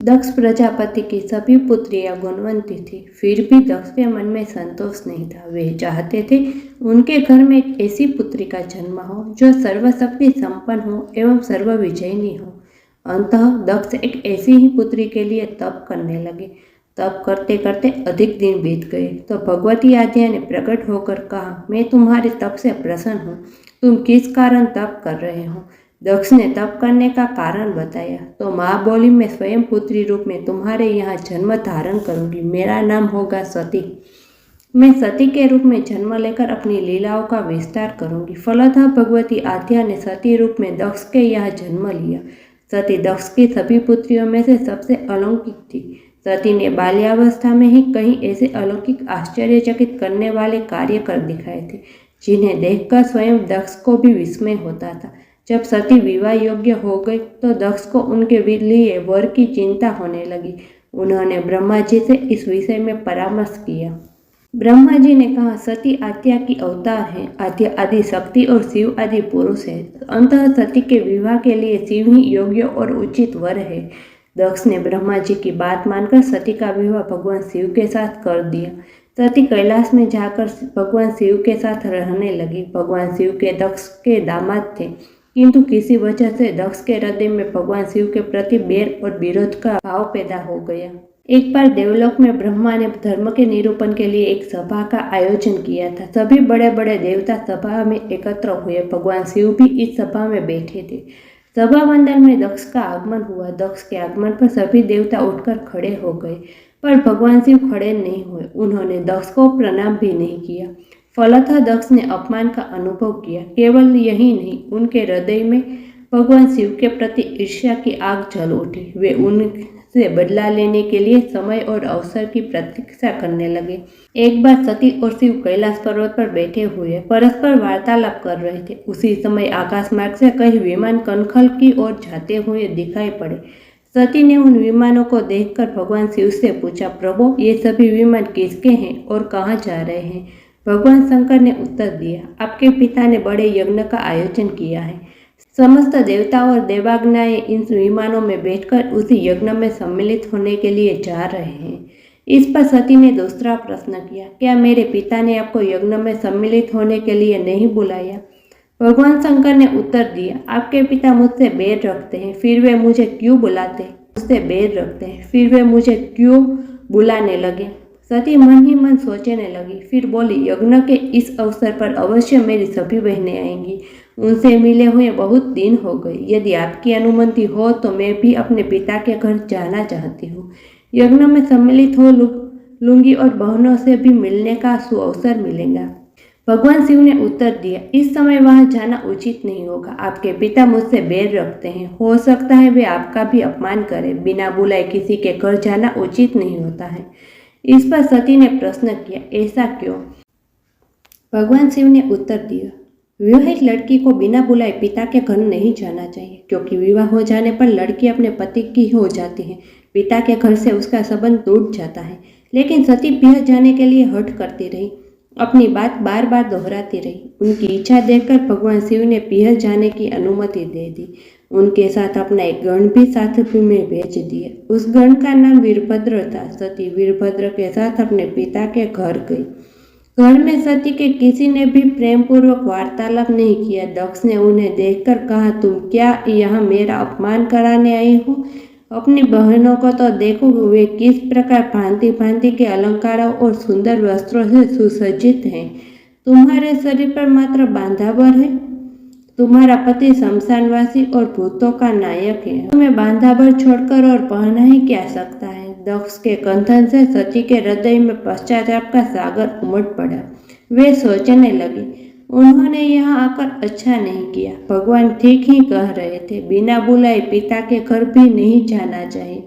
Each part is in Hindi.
दक्ष प्रजापति की सभी पुत्रियां गुणवंती थी, फिर भी दक्ष के मन में संतोष नहीं था। वे चाहते थे उनके घर में एक ऐसी पुत्री का जन्म हो जो सर्वशक्ति संपन्न हो एवं सर्वविजयिनी हो। अंततः दक्ष एक ऐसी ही पुत्री के लिए तप करने लगे। तप करते करते अधिक दिन बीत गए तो भगवती आद्या ने प्रकट होकर कहा, मैं तुम्हारे तप से प्रसन्न हूँ। तुम किस कारण तप कर रहे हो? दक्ष ने तप करने का कारण बताया तो माँ बोली, मैं स्वयं पुत्री रूप में तुम्हारे यहाँ जन्म धारण करूंगी। मेरा नाम होगा सती। मैं सती के रूप में जन्म लेकर अपनी लीलाओं का विस्तार करूंगी। फलतः भगवती आद्या ने सती रूप में दक्ष के यहाँ जन्म लिया। सती दक्ष की सभी पुत्रियों में से सबसे अलौकिक थी। सती ने बाल्यावस्था में ही कई ऐसे अलौकिक आश्चर्यचकित करने वाले कार्य कर दिखाए थे जिन्हें देखकर स्वयं दक्ष को भी विस्मय होता था। जब सती विवाह योग्य हो गई तो दक्ष को उनके लिए वर की चिंता होने लगी। उन्होंने ब्रह्मा जी से इस विषय में परामर्श किया। ब्रह्मा जी ने कहा, सती आद्या की अवतार है। आद्या आदि शक्ति और शिव आदि पुरुष है। अंततः सती के विवाह के लिए शिव ही योग्य और उचित वर है। दक्ष ने ब्रह्मा जी की बात मानकर सती का विवाह भगवान शिव के साथ कर दिया। सती कैलाश में जाकर भगवान शिव के साथ रहने लगी। भगवान शिव के दक्ष के दामाद थे, किंतु किसी वजह से दक्ष के हृदय में भगवान शिव के प्रति बैर और विरोध का भाव पैदा हो गया। एक बार देवलोक में ब्रह्मा ने धर्म के निरूपण के लिए एक सभा का आयोजन किया था। सभी बड़े बड़े देवता सभा में एकत्र हुए। भगवान शिव भी इस सभा में बैठे थे। सभा मंडल में दक्ष का आगमन हुआ। दक्ष के आगमन पर सभी देवता उठकर खड़े हो गए, पर भगवान शिव खड़े नहीं हुए। उन्होंने दक्ष को प्रणाम भी नहीं किया। फलतः दक्ष ने अपमान का अनुभव किया। केवल यही नहीं, उनके हृदय में भगवान शिव के प्रति ईर्ष्या की आग जल उठी। वे उनसे बदला लेने के लिए समय और अवसर की प्रतीक्षा करने लगे। एक बार सती और शिव कैलाश पर्वत पर बैठे हुए परस्पर वार्तालाप कर रहे थे। उसी समय आकाश मार्ग से कई विमान कनखल की ओर जाते हुए दिखाई पड़े। सती ने उन विमानों को देखकर भगवान शिव से पूछा, प्रभु, ये सभी विमान किसके हैं और कहाँ जा रहे हैं? भगवान शंकर ने उत्तर दिया, आपके पिता ने बड़े यज्ञ का आयोजन किया है। समस्त देवता और देवाग्नाएं इन विमानों में बैठकर उसी यज्ञ में सम्मिलित होने के लिए जा रहे हैं। इस पर सती ने दूसरा प्रश्न किया, क्या मेरे पिता ने आपको यज्ञ में सम्मिलित होने के लिए नहीं बुलाया? भगवान शंकर ने उत्तर दिया, आपके पिता मुझसे बैर रखते हैं, फिर वे मुझे क्यों बुलाते? मुझसे बैर रखते हैं, फिर वे मुझे क्यों बुलाने लगे? सती मन ही मन सोचने लगी। फिर बोली, यज्ञ के इस अवसर पर अवश्य मेरी सभी बहनें आएंगी। उनसे मिले हुए बहुत दिन हो गए। यदि आपकी अनुमति हो तो मैं भी अपने पिता के घर जाना चाहती हूँ। यज्ञ में सम्मिलित हो लूंगी और बहनों से भी मिलने का सुअवसर मिलेगा। भगवान शिव ने उत्तर दिया, इस समय वहां जाना उचित नहीं होगा। आपके पिता मुझसे बैर रखते हैं। हो सकता है वे आपका भी अपमान करें। बिना बुलाए किसी के घर जाना उचित नहीं होता है। इस पर सती ने प्रश्न किया, ऐसा क्यों? भगवान शिव ने उत्तर दिया, विवाहित लड़की को बिना बुलाए पिता के घर नहीं जाना चाहिए, क्योंकि विवाह हो जाने पर लड़की अपने पति की हो जाती है। पिता के घर से उसका संबंध टूट जाता है। लेकिन सती पिया जाने के लिए हठ करती रही, अपनी बात बार बार दोहराती रही। उनकी इच्छा देखकर भगवान शिव ने पिया जाने की अनुमति दे दी। उनके साथ अपना एक गण भी साथ में भेज दिया। उस गण का नाम वीरभद्र था। सती वीरभद्र के साथ अपने पिता के घर गई। घर में सती के किसी ने भी प्रेम पूर्वक वार्तालाप नहीं किया। दक्ष ने उन्हें देखकर कहा, तुम क्या यहाँ मेरा अपमान कराने आई हो? अपनी बहनों को तो देखो, वे किस प्रकार भांति भांति के अलंकारों और सुंदर वस्त्रों से सुसज्जित हैं। तुम्हारे शरीर पर मात्र बांधावर है। तुम्हारा पति शमशानवासी और भूतों का नायक है। तुम्हें बांधावर छोड़कर और पहना ही क्या सकता है? दक्ष के कंथन से सती के हृदय में पश्चाताप का सागर उमड़ पड़ा। वे सोचने लगी, उन्होंने यहाँ आकर अच्छा नहीं किया। भगवान ठीक ही कह रहे थे, बिना बुलाए पिता के घर भी नहीं जाना चाहिए।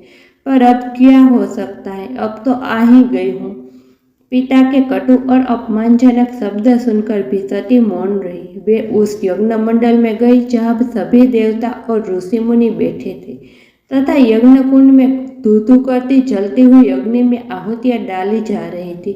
पर अब क्या हो सकता है, अब तो आ ही गई हूँ। पिता के कटु और अपमानजनक शब्द सुनकर भी सती मौन रही। वे उस यज्ञ मंडल में गई जहाँ सभी देवता और ऋषि मुनि बैठे थे तथा यज्ञ कुंड में धू करती जलती हुई अग्नि में आहुतियां डाली जा रही थी।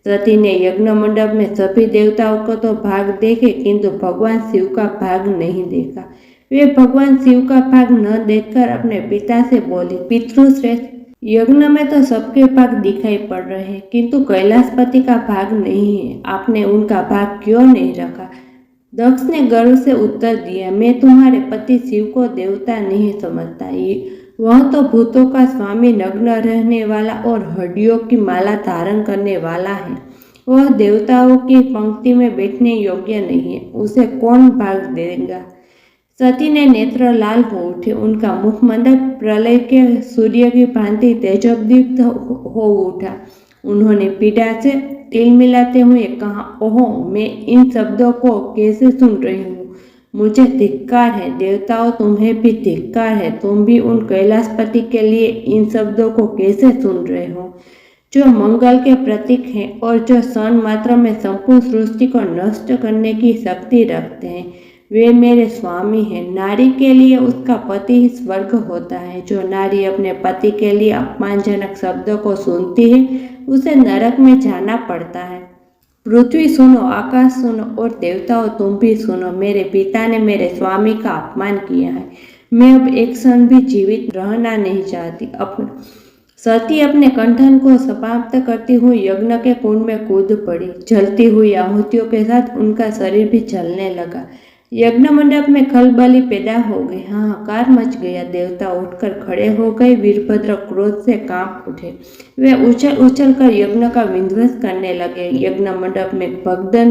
सती ने यज्ञ मंडप में सभी देवताओं को तो भाग देखे, किंतु भगवान शिव का भाग नहीं देखा। वे भगवान शिव का भाग न देखकर अपने पिता से बोली, पितृश्रेष्ठ, यज्ञ में तो सबके भाग दिखाई पड़ रहे हैं, किंतु कैलाशपति का भाग नहीं है। आपने उनका भाग क्यों नहीं रखा? दक्ष ने गर्व से उत्तर दिया, मैं तुम्हारे पति शिव को देवता नहीं समझता। वह तो भूतों का स्वामी, नग्न रहने वाला और हड्डियों की माला धारण करने वाला है। वह देवताओं की पंक्ति में बैठने योग्य नहीं है। उसे कौन भाग देगा? सती ने नेत्र लाल हो उठे। उनका मुखमंडल प्रलय के सूर्य की भांति तेजोदीप्त हो उठा। उन्होंने पीड़ा से तिल मिलाते हुए कहा, ओहो, मैं इन शब्दों को कैसे सुन रही हूँ? मुझे धिक्कार है। देवताओं, तुम्हें भी धिक्कार है। तुम भी उन कैलाशपति के लिए इन शब्दों को कैसे सुन रहे हो, जो मंगल के प्रतीक हैं और जो क्षण मात्र में संपूर्ण सृष्टि को नष्ट करने की शक्ति रखते हैं। वे मेरे स्वामी हैं। नारी के लिए उसका पति ही स्वर्ग होता है। जो नारी अपने पति के लिए अपमानजनक शब्दों को सुनती है, उसे नरक में जाना पड़ता है। पृथ्वी सुनो, आकाश सुनो और देवताओं तुम भी सुनो। मेरे पिता ने मेरे स्वामी का अपमान किया है। मैं अब एक क्षण भी जीवित रहना नहीं चाहती। सती अपने कंठन को समाप्त करती हुई यज्ञ के कुंड में कूद पड़ी। जलती हुई आहुतियों के साथ उनका शरीर भी जलने लगा। यज्ञ मंडप में खलबली पैदा हो गई। हाहाकार मच गया। देवता उठकर खड़े हो गए। वीरभद्र क्रोध से कांप उठे। वे उछल उछल कर यज्ञ का विध्वंस करने लगे। यज्ञ मंडप में भगदड़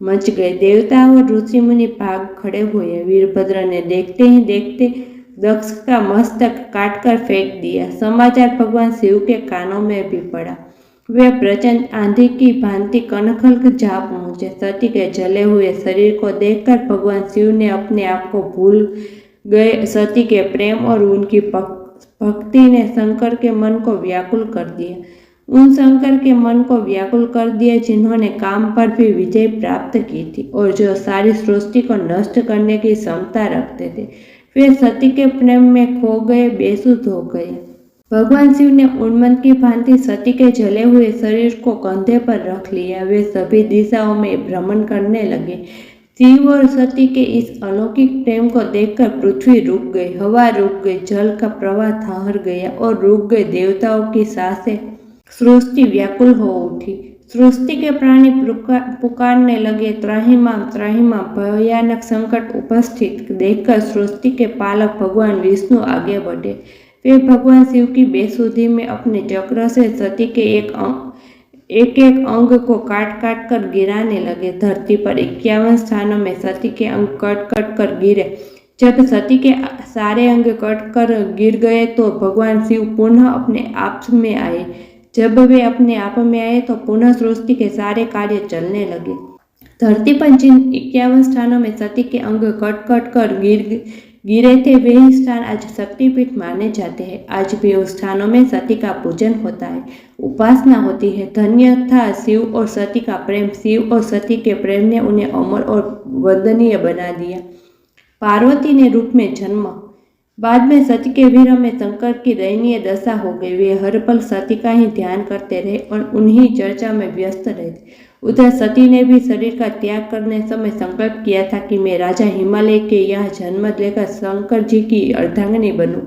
मच गए। देवता और ऋषि मुनि भाग खड़े हुए। वीरभद्र ने देखते ही देखते दक्ष का मस्तक काटकर फेंक दिया। समाचार भगवान शिव के कानों में भी पड़ा। वे प्रचंड आंधी की भांति कनखल जा पहुंचे। सती के जले हुए शरीर को देखकर भगवान शिव ने अपने आप को भूल गए। सती के प्रेम और उनकी भक्ति ने शंकर के मन को व्याकुल कर दिया। उन शंकर के मन को व्याकुल कर दिया जिन्होंने काम पर भी विजय प्राप्त की थी और जो सारी सृष्टि को नष्ट करने की क्षमता रखते थे। वे सती के प्रेम में खो गए, बेसुध हो गए। भगवान शिव ने उन्मत्त की भांति सती के जले हुए शरीर को कंधे पर रख लिया। वे सभी दिशाओं में भ्रमण करने लगे। शिव और सती के इस अलौकिक प्रेम को देखकर पृथ्वी रुक गई, हवा रुक गई, जल का प्रवाह ठहर गया और रुक गए देवताओं की सांसें। सृष्टि व्याकुल हो उठी। सृष्टि के प्राणी पुकारने लगे, त्राहिमाम त्राहिमाम। भयानक संकट उपस्थित देखकर सृष्टि के पालक भगवान विष्णु आगे बढ़े। वे भगवान शिव की बेसुधी में अपने चक्र से सती के एक अंग को काट काट कर गिराने लगे। धरती पर 51 स्थानों में सती के अंग कट कट कर गिरे। जब सती के सारे अंग कट कर गिर गए तो भगवान शिव पुनः अपने आप में आए। जब वे अपने आप में आए तो पुनः सृष्टि के सारे कार्य चलने लगे। धरती पर जिन 51 स्थानों में सती के अंग कट कट कर गिरे थे, वे ही स्थान आज शक्तिपीठ माने जाते हैं। आज भी उस स्थानों में सती का पूजन होता है, उपासना होती है। धन्य था शिव और सती का प्रेम। शिव और सती के प्रेम ने उन्हें अमर और वंदनीय बना दिया। पार्वती ने रूप में जन्म। बाद में सती के विरह में शंकर की दयनीय दशा हो गई। वे हर पल सती का ही ध्यान करते रहे और उन्हीं चर्चा में व्यस्त रहे। उधर सती ने भी शरीर का त्याग करने समय संकल्प किया था कि मैं राजा हिमालय के यहाँ जन्म लेकर शंकर जी की अर्धांगिनी बनूं।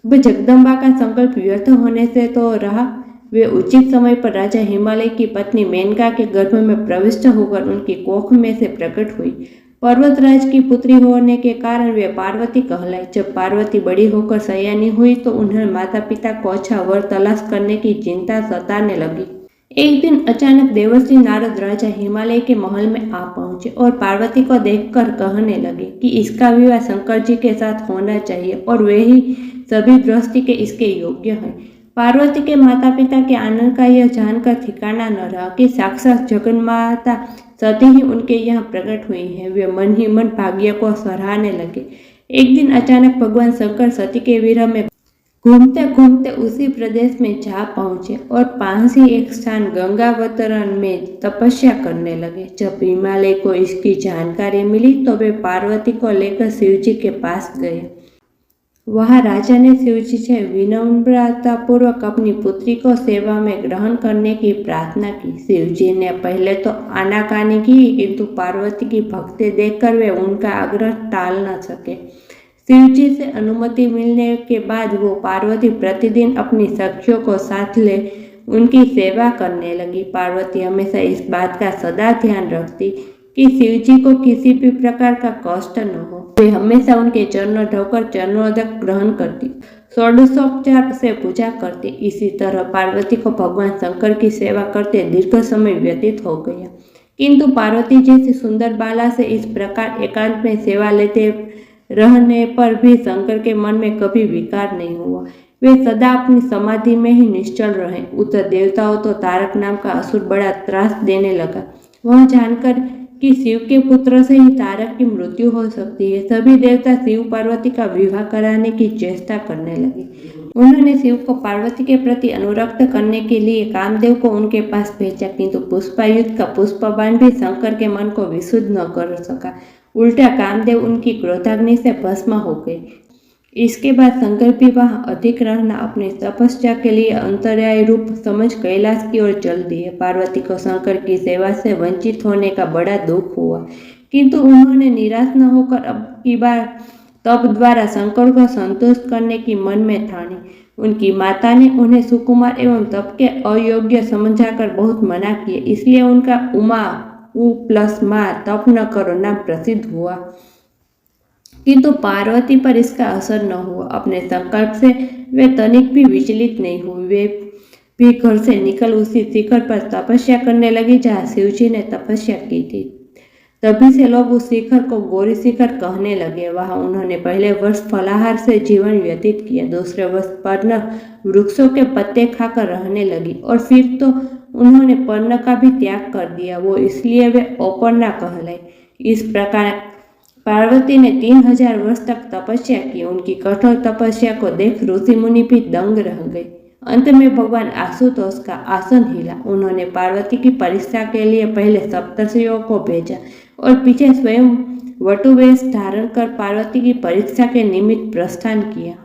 अब जगदम्बा का संकल्प व्यर्थ होने से तो रहा। वे उचित समय पर राजा हिमालय की पत्नी मेनका के गर्भ में प्रविष्ट होकर उनकी कोख में से प्रकट हुई। पर्वतराज की पुत्री होने के कारण वे पार्वती कहलाई। जब पार्वती बड़ी होकर सयानी हुई तो उन्हें माता पिता को अच्छा वर तलाश करने की चिंता सताने लगी। एक दिन अचानक देवर्षि नारद राजा हिमालय के महल में आ पहुंचे और पार्वती को देखकर कहने लगे कि इसका विवाह शंकर जी के साथ होना चाहिए और वे ही सभी दृष्टि के इसके योग्य हैं। पार्वती के माता पिता के आनंद का यह जानकर ठिकाना न रहा कि साक्षात जगन्माता सती ही उनके यहाँ प्रकट हुई है। वे मन ही मन भाग्य को सराहने लगे। एक दिन अचानक भगवान शंकर सती के विरह में घूमते घूमते उसी प्रदेश में जा पहुंचे और पास ही एक स्थान गंगावतरण में तपस्या करने लगे। जब हिमालय को इसकी जानकारी मिली तो वे पार्वती को लेकर शिवजी के पास गए। वहां राजा ने शिवजी से विनम्रतापूर्वक अपनी पुत्री को सेवा में ग्रहण करने की प्रार्थना की। शिवजी ने पहले तो आनाकानी की, किंतु पार्वती की भक्ति देखकर वे उनका आग्रह टाल न सके। शिव जी से अनुमति मिलने के बाद वो पार्वती प्रतिदिन अपनी सखियों को साथ ले उनकी सेवा करने लगी। पार्वती हमेशा इस बात का सदा ध्यान रखती कि शिव जी को किसी भी प्रकार का कष्ट न हो। वे हमेशा उनके चरणों ढोकर चरणोदक ग्रहण करती, षोडशोपचार से पूजा करती। इसी तरह पार्वती को भगवान शंकर की सेवा करते दीर्घ समय व्यतीत हो गया, किंतु पार्वती जैसी सुंदर बाला से इस प्रकार एकांत में सेवा लेते रहने पर भी शंकर के मन में कभी विकार नहीं हुआ। वे सदा अपनी समाधि में ही निश्चल रहे। उधर देवताओं तो तारक नाम का असुर बड़ा त्रास देने लगा। वह जानकर कि शिव के पुत्र से ही तारक की मृत्यु हो सकती है, सभी देवता शिव पार्वती का विवाह कराने की चेष्टा करने लगे। उन्होंने शिव को पार्वती के प्रति अनुरक्त करने के लिए कामदेव को उनके पास भेजा, किंतु पुष्पायुध का पुष्पबाण भी शंकर के मन को विशुद्ध न कर सका। उल्टा कामदेव उनकी क्रोधाग्नि से भस्म हो गए। इसके बाद शंकर भी वहां अधिक रहना अपनी तपस्या के लिए अंतर्यायी रूप समझ कैलाश की ओर चल दिए। पार्वती को शंकर की सेवा से वंचित होने का बड़ा दुख हुआ, किंतु उन्होंने निराश न होकर अब की बार तप द्वारा शंकर को संतुष्ट करने की मन में ठानी। उनकी माता ने उन्हें सुकुमार एवं तप के अयोग्य समझाकर बहुत मना किए, इसलिए उनका उमा + माँ तप न करो नाम प्रसिद्ध हुआ। किंतु पार्वती पर इसका असर न हुआ। अपने संकल्प से वे तनिक भी विचलित नहीं हुई। वे भी घर से निकल उसी शिखर पर तपस्या करने लगी जहाँ शिवजी ने तपस्या की थी। तभी से लोग उस शिखर को गौरी शिखर कहने लगे। वहां उन्होंने पहले वर्ष फलाहार से जीवन व्यतीत किया, दूसरे वर्ष पर्ण वृक्षों के पत्ते खाकर रहने लगी और फिर तो उन्होंने पर्ण का भी त्याग कर दिया। वो इसलिए वे औपर्णा कहलाई। इस प्रकार पार्वती ने 3000 वर्ष तक तपस्या की। उनकी कठोर तपस्या को देख ऋषि मुनि भी दंग रह गए। अंत में भगवान आशुतोष का आसन हिला। उन्होंने पार्वती की परीक्षा के लिए पहले सप्तर्षियों को भेजा और पीछे स्वयं वटुवेश धारण कर पार्वती की परीक्षा के निमित्त प्रस्थान किया।